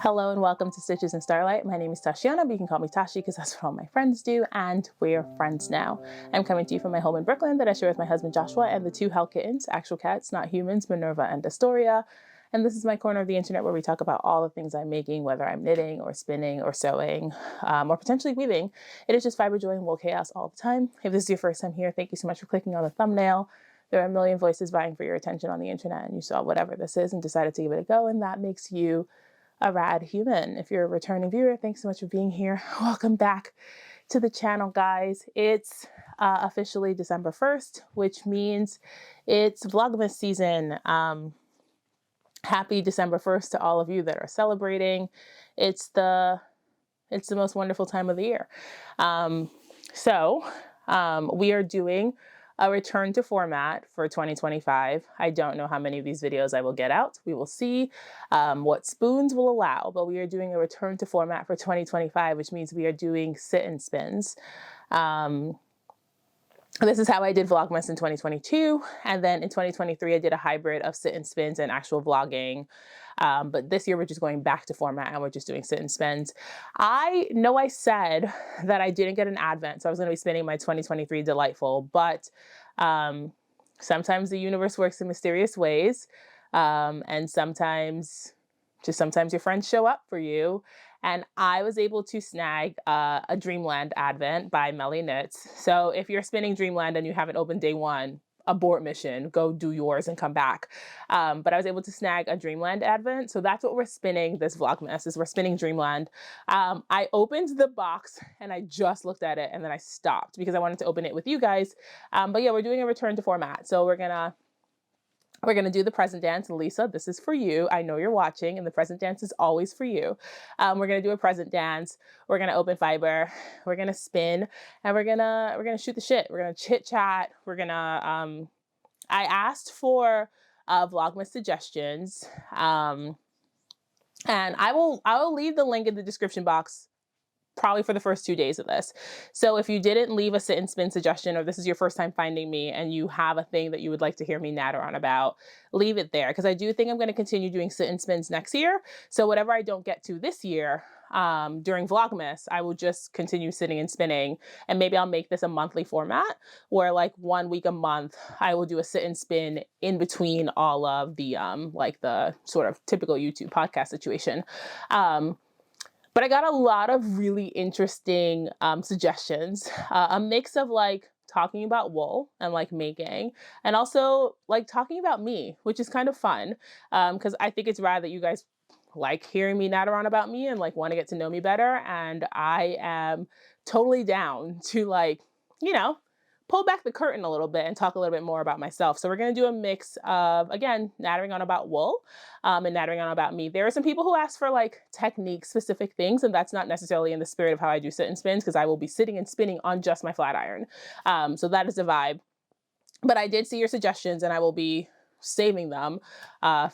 Hello and welcome to Stitches and Starlight. My name is Tashiana, but you can call me Tashi because that's what all my friends do, and we're friends now. I'm coming to you from my home in Brooklyn that I share with my husband Joshua and the two hell kittens, actual cats, not humans, Minerva and Astoria. And this is my corner of the internet where we talk about all the things I'm making, whether I'm knitting or spinning or sewing or potentially weaving. It is just fiber, joy, and wool chaos all the time. If this is your first time here, thank you so much for clicking on the thumbnail. There are a million voices vying for your attention on the internet, and you saw whatever this is and decided to give it a go, and that makes you a rad human. If you're a returning viewer, thanks so much for being here. Welcome back to the channel, guys. It's officially December 1st, which means it's Vlogmas season. Happy December 1st to all of you that are celebrating. It's the most wonderful time of the year. We are doing a return to format for 2025. I don't know how many of these videos I will get out. We will see what spoons will allow, but we are doing a return to format for 2025, which means we are doing sit and spins. This is how I did Vlogmas in 2022. And then in 2023, I did a hybrid of sit and spins and actual vlogging. But this year we're just going back to format and we're just doing sit and spins. I know I said that I didn't get an advent, so I was going to be spinning my 2023 Delightful, but sometimes the universe works in mysterious ways. And sometimes your friends show up for you. And I was able to snag a Dreamland Advent by Melly Knits. So if you're spinning Dreamland and you haven't opened day one, abort mission, go do yours and come back. But I was able to snag a Dreamland Advent. So that's what we're spinning this Vlogmas, is we're spinning Dreamland. I opened the box and I just looked at it and then I stopped because I wanted to open it with you guys. But yeah, we're doing a return to format. So we're gonna do the present dance. And Lisa, this is for you. I know you're watching, and the present dance is always for you. We're gonna do a present dance. We're gonna open fiber. We're gonna spin, and we're gonna shoot the shit. We're gonna chit chat. We're gonna. I asked for Vlogmas suggestions, and I will leave the link in the description box probably for the first 2 days of this. So if you didn't leave a sit and spin suggestion, or this is your first time finding me and you have a thing that you would like to hear me natter on about, leave it there. Because I do think I'm going to continue doing sit and spins next year. So whatever I don't get to this year during Vlogmas, I will just continue sitting and spinning. And maybe I'll make this a monthly format where like 1 week a month, I will do a sit and spin in between all of the like the sort of typical YouTube podcast situation. But I got a lot of really interesting suggestions, a mix of like talking about wool and like making, and also like talking about me, which is kind of fun because I think it's rad that you guys like hearing me natter on about me and like want to get to know me better. And I am totally down to like, you know, pull back the curtain a little bit and talk a little bit more about myself. So we're going to do a mix of, again, nattering on about wool and nattering on about me. There are some people who ask for like technique specific things, and that's not necessarily in the spirit of how I do sit and spins, because I will be sitting and spinning on just my flat iron. So that is the vibe. But I did see your suggestions and I will be saving them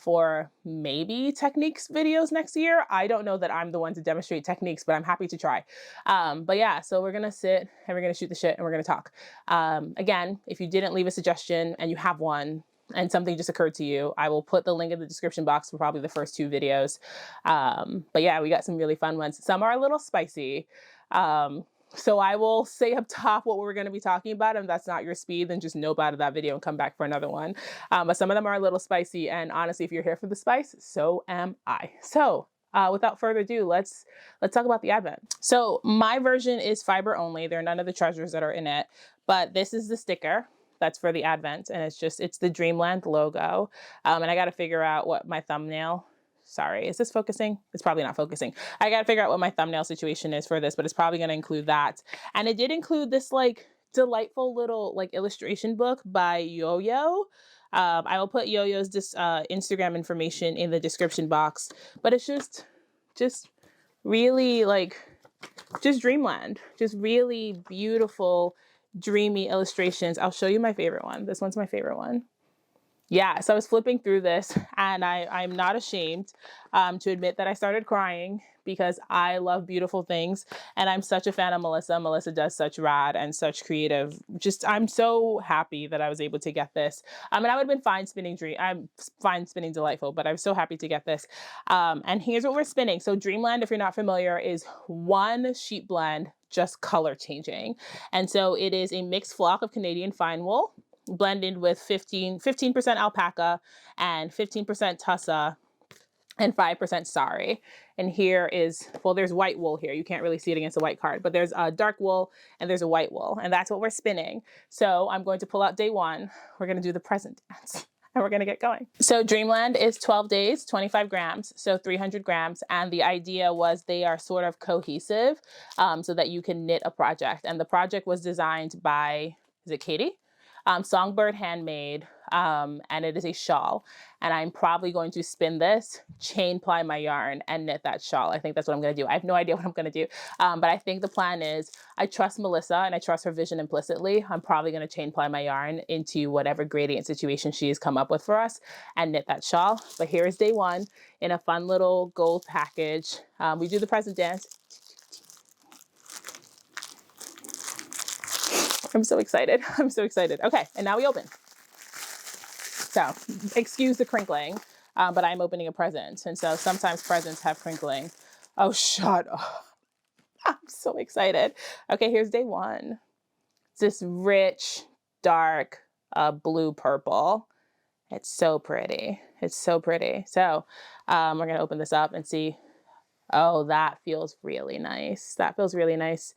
for maybe techniques videos next year. I don't know that I'm the one to demonstrate techniques, but I'm happy to try. But yeah, so we're gonna sit and we're gonna shoot the shit and we're gonna talk. Again, if you didn't leave a suggestion and you have one and something just occurred to you, I will put the link in the description box for probably the first 2 videos. But yeah, we got some really fun ones. Some are a little spicy. So I will say up top what we're going to be talking about, and if that's not your speed, then just nope out of that video and come back for another one. But some of them are a little spicy, and honestly, if you're here for the spice, so am I. So without further ado, let's talk about the Advent. So my version is fiber only. There are none of the treasures that are in it, but this is the sticker that's for the Advent, and it's the Dreamland logo. And I got to figure out what my thumbnail. Sorry, is this focusing? It's probably not focusing. I got to figure out what my thumbnail situation is for this, but it's probably going to include that. And it did include this like delightful little like illustration book by Yo-Yo. I will put Yo-Yo's Instagram information in the description box, but it's just really like just dreamland, just really beautiful, dreamy illustrations. I'll show you my favorite one. This one's my favorite one. Yeah, so I was flipping through this and I'm not ashamed to admit that I started crying because I love beautiful things and I'm such a fan of Melissa. Melissa does such rad and such creative. Just, I'm so happy that I was able to get this. And I would have been fine spinning I'm fine spinning Delightful, but I'm so happy to get this. And here's what we're spinning. So Dreamland, if you're not familiar, is one sheet blend, just color changing. And so it is a mixed flock of Canadian fine wool blended with 15% alpaca and 15% tussa and 5% sari. And here is, well, there's white wool here. You can't really see it against the white card, but there's a dark wool and there's a white wool, and that's what we're spinning. So I'm going to pull out day one. We're going to do the present dance. And we're going to get going. So Dreamland is 12 days, 25 grams, so 300 grams. And the idea was they are sort of cohesive so that you can knit a project. And the project was designed by, is it Katie? Songbird Handmade, and it is a shawl. And I'm probably going to spin this, chain ply my yarn, and knit that shawl. I think that's what I'm going to do. I have no idea what I'm going to do, but I think the plan is I trust Melissa and I trust her vision implicitly. I'm probably going to chain ply my yarn into whatever gradient situation she has come up with for us and knit that shawl. But here is day one in a fun little gold package. We do the present dance. I'm so excited. I'm so excited. Okay, and now we open. So, excuse the crinkling, but I'm opening a present. And so sometimes presents have crinkling. Oh, shut up. I'm so excited. Okay, here's day one. It's this rich, dark, blue purple. It's so pretty. It's so pretty. So we're going to open this up and see. Oh, that feels really nice. That feels really nice.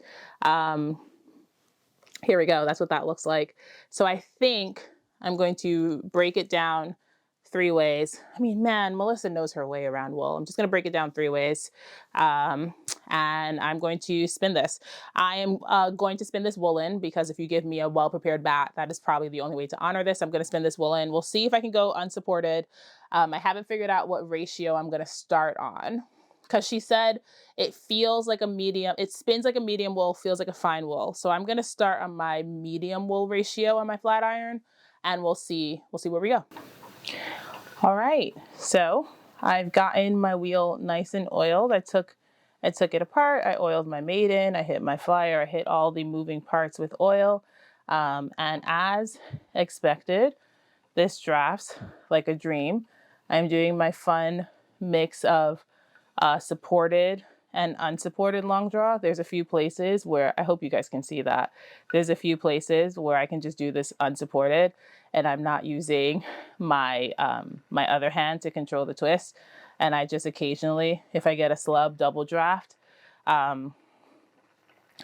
Here we go. That's what that looks like. So I think I'm going to break it down 3 ways. I mean, man, Melissa knows her way around wool. I'm just going to break it down 3 ways. And I'm going to spin this. I am going to spin this woolen because if you give me a well-prepared bat, that is probably the only way to honor this. I'm going to spin this woolen. We'll see if I can go unsupported. I haven't figured out what ratio I'm going to start on, because she said it feels like a medium, it spins like a medium wool, feels like a fine wool. So I'm going to start on my medium wool ratio on my flat iron, and we'll see where we go. All right, so I've gotten my wheel nice and oiled. I took it apart. I oiled my maiden. I hit my flyer. I hit all the moving parts with oil. And as expected, this drafts like a dream. I'm doing my fun mix of supported and unsupported long draw. There's a few places where, I hope you guys can see that. There's a few places where I can just do this unsupported and I'm not using my, my other hand to control the twist. And I just occasionally, if I get a slub, double draft. But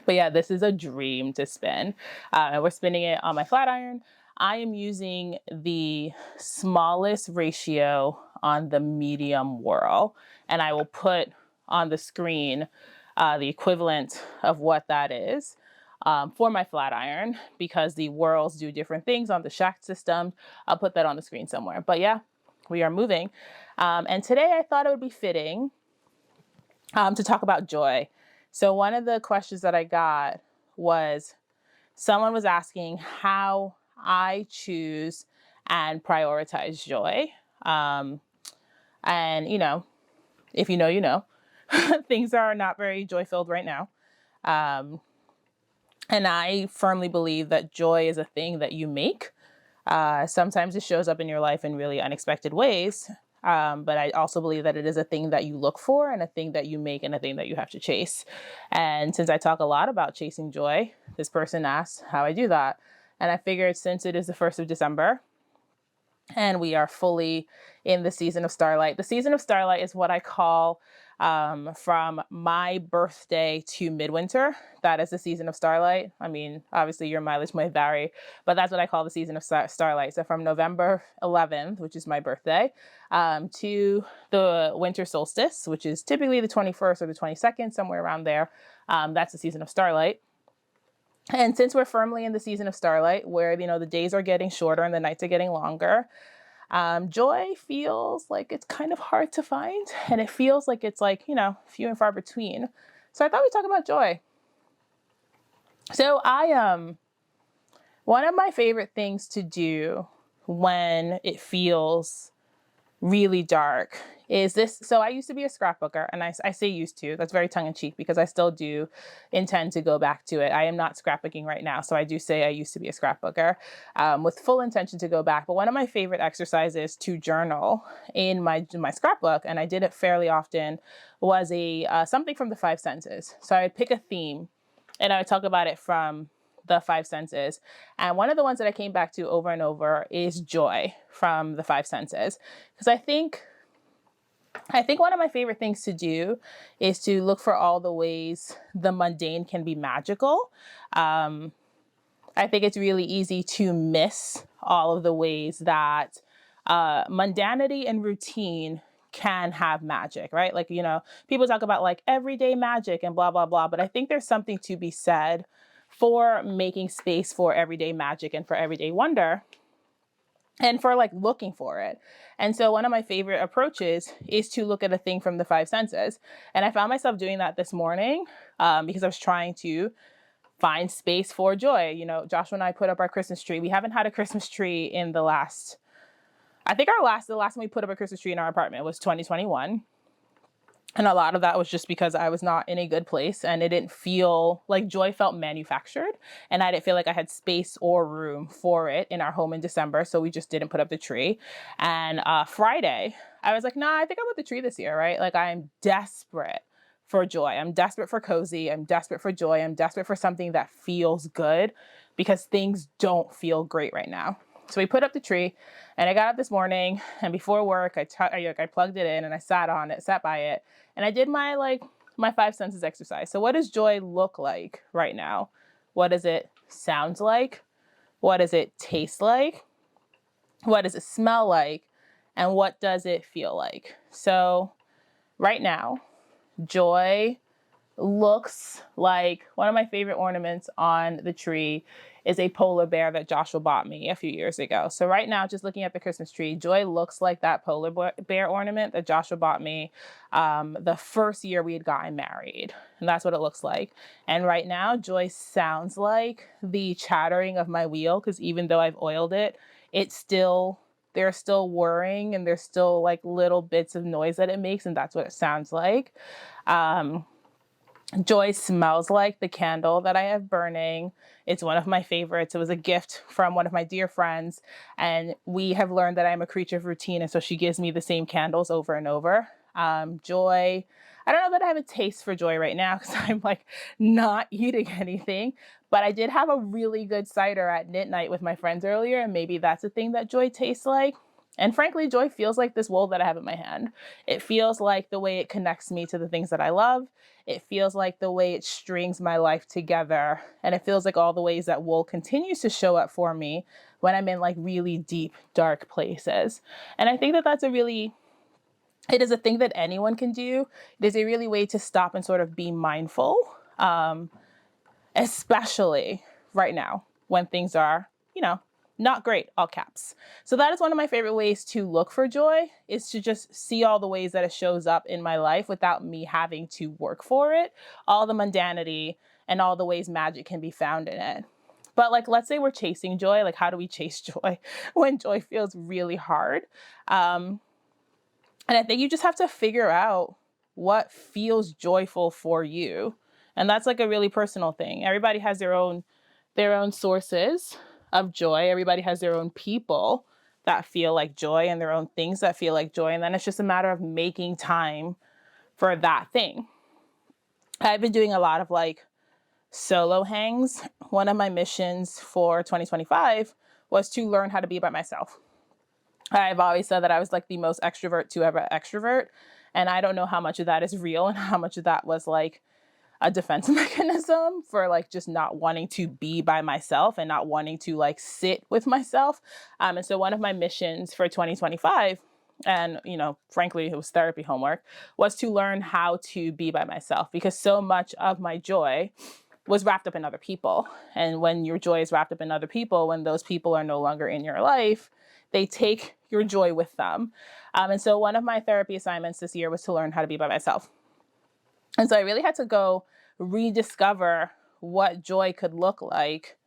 yeah, this is a dream to spin. And we're spinning it on my flat iron. I am using the smallest ratio on the medium whirl, and I will put on the screen the equivalent of what that is for my flat iron, because the whirls do different things on the shaft system. I'll put that on the screen somewhere. But yeah, we are moving. And today I thought it would be fitting to talk about joy. So one of the questions that I got was, someone was asking how I choose and prioritize joy. And, you know, if you know, you know, things are not very joy-filled right now. And I firmly believe that joy is a thing that you make. Sometimes it shows up in your life in really unexpected ways. But I also believe that it is a thing that you look for and a thing that you make and a thing that you have to chase. And since I talk a lot about chasing joy, this person asked how I do that. And I figured, since it is the 1st of December and we are fully in the season of starlight, the season of starlight is what I call from my birthday to midwinter. That is the season of starlight. I mean, obviously your mileage might vary, but that's what I call the season of starlight. So from November 11th, which is my birthday, to the winter solstice, which is typically the 21st or the 22nd, somewhere around there. That's the season of starlight. And since we're firmly in the season of starlight, where, you know, the days are getting shorter and the nights are getting longer, joy feels like it's kind of hard to find, and it feels like it's like, you know, few and far between. So I thought we'd talk about joy. So one of my favorite things to do when it feels really dark is this. So I used to be a scrapbooker, and I say used to, that's very tongue in cheek because I still do intend to go back to it. I am not scrapbooking right now. So I do say I used to be a scrapbooker with full intention to go back. But one of my favorite exercises to journal in my scrapbook, and I did it fairly often, was something from the five senses. So I would pick a theme and I would talk about it from the five senses. And one of the ones that I came back to over and over is joy from the five senses. Because I think one of my favorite things to do is to look for all the ways the mundane can be magical. I think it's really easy to miss all of the ways that mundanity and routine can have magic, right? Like, people talk about like everyday magic and blah, blah, blah. But I think there's something to be said for making space for everyday magic and for everyday wonder and for like looking for it. And so one of my favorite approaches is to look at a thing from the five senses. And I found myself doing that this morning because I was trying to find space for joy. Joshua and I put up our Christmas tree. We haven't had a Christmas tree in the last the last time we put up a Christmas tree in our apartment was 2021. And a lot of that was just because I was not in a good place and it didn't feel like joy felt manufactured. And I didn't feel like I had space or room for it in our home in December. So we just didn't put up the tree. And Friday, I was like, nah, I think I'll put the tree this year, right? Like I'm desperate for joy. I'm desperate for cozy. I'm desperate for joy. I'm desperate for something that feels good because things don't feel great right now. So we put up the tree and I got up this morning and before work, I plugged it in and I sat by it. And I did my five senses exercise. So what does joy look like right now? What does it sound like? What does it taste like? What does it smell like? And what does it feel like? So right now, joy looks like one of my favorite ornaments on the tree is a polar bear that Joshua bought me a few years ago. So right now, just looking at the Christmas tree, joy looks like that polar bear ornament that Joshua bought me the first year we had gotten married. And that's what it looks like. And right now, joy sounds like the chattering of my wheel, because even though I've oiled it, there's still whirring and there's still like little bits of noise that it makes. And that's what it sounds like. Joy smells like the candle that I have burning. It's one of my favorites. It was a gift from one of my dear friends. And we have learned that I'm a creature of routine. And so she gives me the same candles over and over. Joy, I don't know that I have a taste for joy right now because I'm like not eating anything. But I did have a really good cider at midnight with my friends earlier. And maybe that's a thing that joy tastes like. And frankly, joy feels like this wool that I have in my hand. It feels like the way it connects me to the things that I love. It feels like the way it strings my life together. And it feels like all the ways that wool continues to show up for me when I'm in like really deep, dark places. And I think that it is a thing that anyone can do. It is a really way to stop and sort of be mindful, especially right now when things are, not great, all caps. So that is one of my favorite ways to look for joy, is to just see all the ways that it shows up in my life without me having to work for it, all the mundanity and all the ways magic can be found in it. But like, let's say we're chasing joy. Like, how do we chase joy when joy feels really hard? And I think you just have to figure out what feels joyful for you. And that's like a really personal thing. Everybody has their own sources of joy. Everybody has their own people that feel like joy and their own things that feel like joy. And then it's just a matter of making time for that thing. I've been doing a lot of like solo hangs. One of my missions for 2025 was to learn how to be by myself. I've always said that I was like the most extrovert to ever extrovert. And I don't know how much of that is real and how much of that was like a defense mechanism for like just not wanting to be by myself and not wanting to like sit with myself. And so one of my missions for 2025, and frankly, it was therapy homework, was to learn how to be by myself, because so much of my joy was wrapped up in other people. And when your joy is wrapped up in other people, when those people are no longer in your life, they take your joy with them. And so one of my therapy assignments this year was to learn how to be by myself. And so I really had to go rediscover what joy could look like,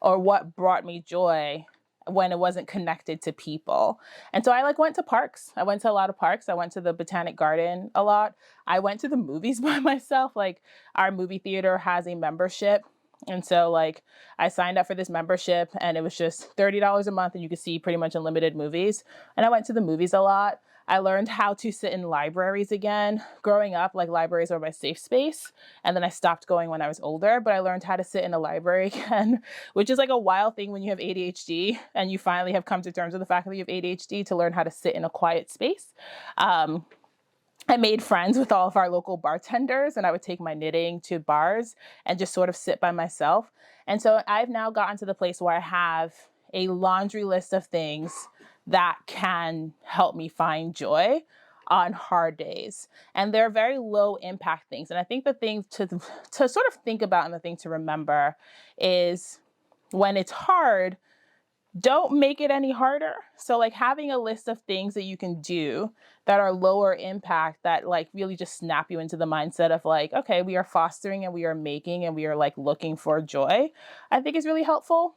or what brought me joy when it wasn't connected to people. And so I like went to parks. I went to a lot of parks. I went to the Botanic Garden a lot. I went to the movies by myself. Like our movie theater has a membership. And so like I signed up for this membership and it was just $30 a month and you could see pretty much unlimited movies. And I went to the movies a lot. I learned how to sit in libraries again. Growing up, like libraries were my safe space. And then I stopped going when I was older, but I learned how to sit in a library again, which is like a wild thing when you have ADHD and you finally have come to terms with the fact that you have ADHD, to learn how to sit in a quiet space. I made friends with all of our local bartenders and I would take my knitting to bars and just sort of sit by myself. And so I've now gotten to the place where I have a laundry list of things that can help me find joy on hard days. And they're very low impact things. And I think the thing to sort of think about and the thing to remember is when it's hard, don't make it any harder. So like having a list of things that you can do that are lower impact, that like really just snap you into the mindset of like, okay, we are fostering and we are making and we are like looking for joy, I think is really helpful.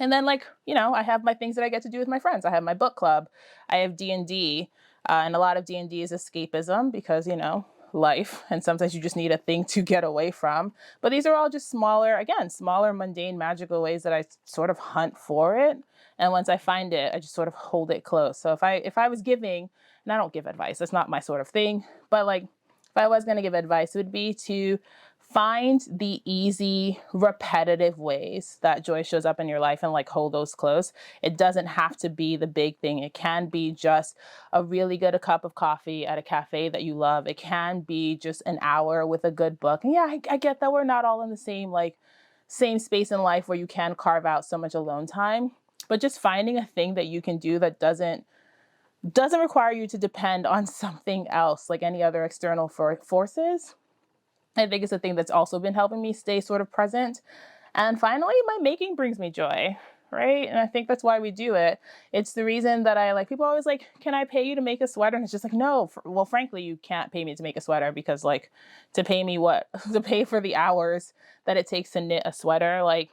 And then like, you know, I have my things that I get to do with my friends. I have my book club. I have D&D, and a lot of D&D is escapism because, you know, life, and sometimes you just need a thing to get away from. But these are all just smaller, again, smaller, mundane, magical ways that I sort of hunt for it. And once I find it, I just sort of hold it close. So if I was giving, and I don't give advice, that's not my sort of thing, but like if I was going to give advice, it would be to find the easy, repetitive ways that joy shows up in your life and like hold those close. It doesn't have to be the big thing. It can be just a really good cup of coffee at a cafe that you love. It can be just an hour with a good book. And yeah, I get that we're not all in the same space in life where you can carve out so much alone time, but just finding a thing that you can do that doesn't require you to depend on something else, like any other external forces, I think it's a thing that's also been helping me stay sort of present. And finally, my making brings me joy, right? And I think that's why we do it. It's the reason that I like, people always like, can I pay you to make a sweater? And it's just like, no, well, frankly, you can't pay me to make a sweater because like to pay me what? To pay for the hours that it takes to knit a sweater, like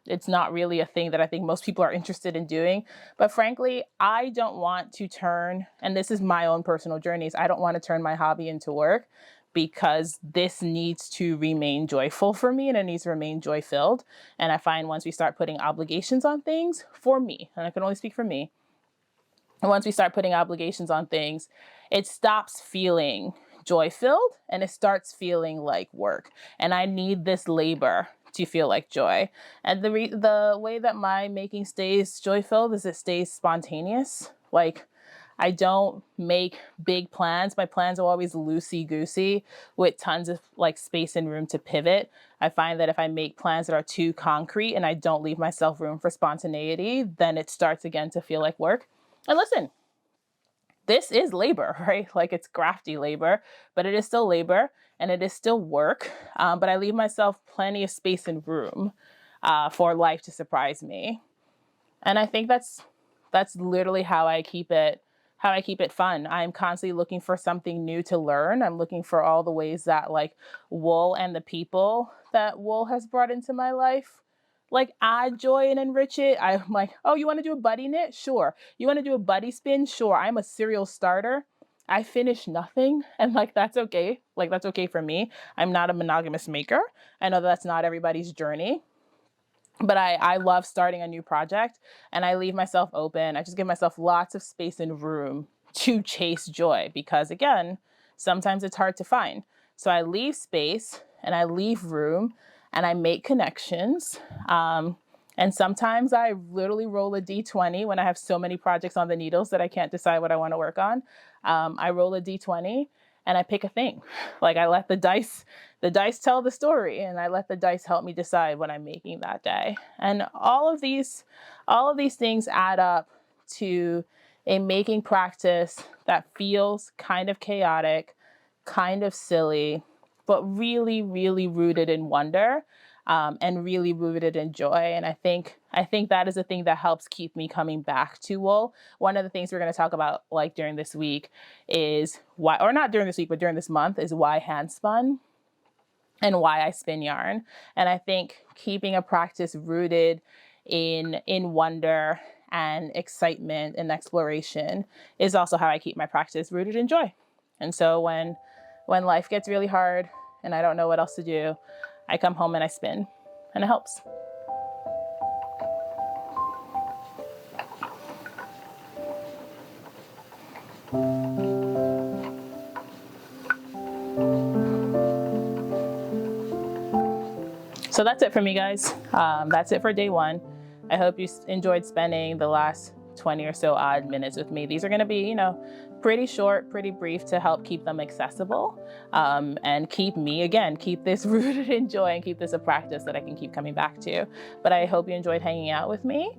it's not really a thing that I think most people are interested in doing. But frankly, I don't want to turn, and this is my own personal journeys, I don't want to turn my hobby into work, because this needs to remain joyful for me and it needs to remain joy filled. And I find once we start putting obligations on things, for me, and I can only speak for me, and once we start putting obligations on things, it stops feeling joy filled and it starts feeling like work. And I need this labor to feel like joy. And the way that my making stays joy filled is it stays spontaneous. Like I don't make big plans. My plans are always loosey-goosey with tons of like space and room to pivot. I find that if I make plans that are too concrete and I don't leave myself room for spontaneity, then it starts again to feel like work. And listen, this is labor, right? Like it's crafty labor, but it is still labor and it is still work. But I leave myself plenty of space and room for life to surprise me. And I think that's literally how I keep it fun. I'm constantly looking for something new to learn. I'm looking for all the ways that like wool and the people that wool has brought into my life like add joy and enrich it. I'm like, oh, you want to do a buddy knit? Sure. You want to do a buddy spin? Sure. I'm a serial starter. I finish nothing, and like that's okay. Like that's okay for me. I'm not a monogamous maker. I know that's not everybody's journey. But I love starting a new project and I leave myself open. I just give myself lots of space and room to chase joy because, again, sometimes it's hard to find. So I leave space and I leave room and I make connections. And sometimes I literally roll a D20 when I have so many projects on the needles that I can't decide what I want to work on. I roll a D20 and I pick a thing. Like I let the dice tell the story and I let the dice help me decide what I'm making that day. And all of these things add up to a making practice that feels kind of chaotic, kind of silly, but really, really rooted in wonder, and really rooted in joy. And I think that is a thing that helps keep me coming back to wool. One of the things we're going to talk about like during this week is why, or not during this week, but during this month, is why hand spun and why I spin yarn. And I think keeping a practice rooted in wonder and excitement and exploration is also how I keep my practice rooted in joy. And so when life gets really hard and I don't know what else to do, I come home and I spin, and it helps. So that's it for me, guys. That's it for day one. I hope you enjoyed spending the last 20 or so odd minutes with me. These are gonna be, you know, pretty short, pretty brief to help keep them accessible, and keep this rooted in joy and keep this a practice that I can keep coming back to. But I hope you enjoyed hanging out with me.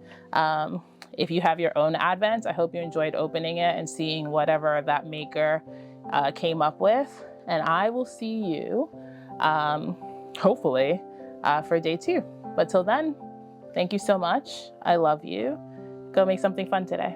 If you have your own Advents, I hope you enjoyed opening it and seeing whatever that maker came up with. And I will see you, hopefully, for day two. But till then, thank you so much. I love you. Go make something fun today.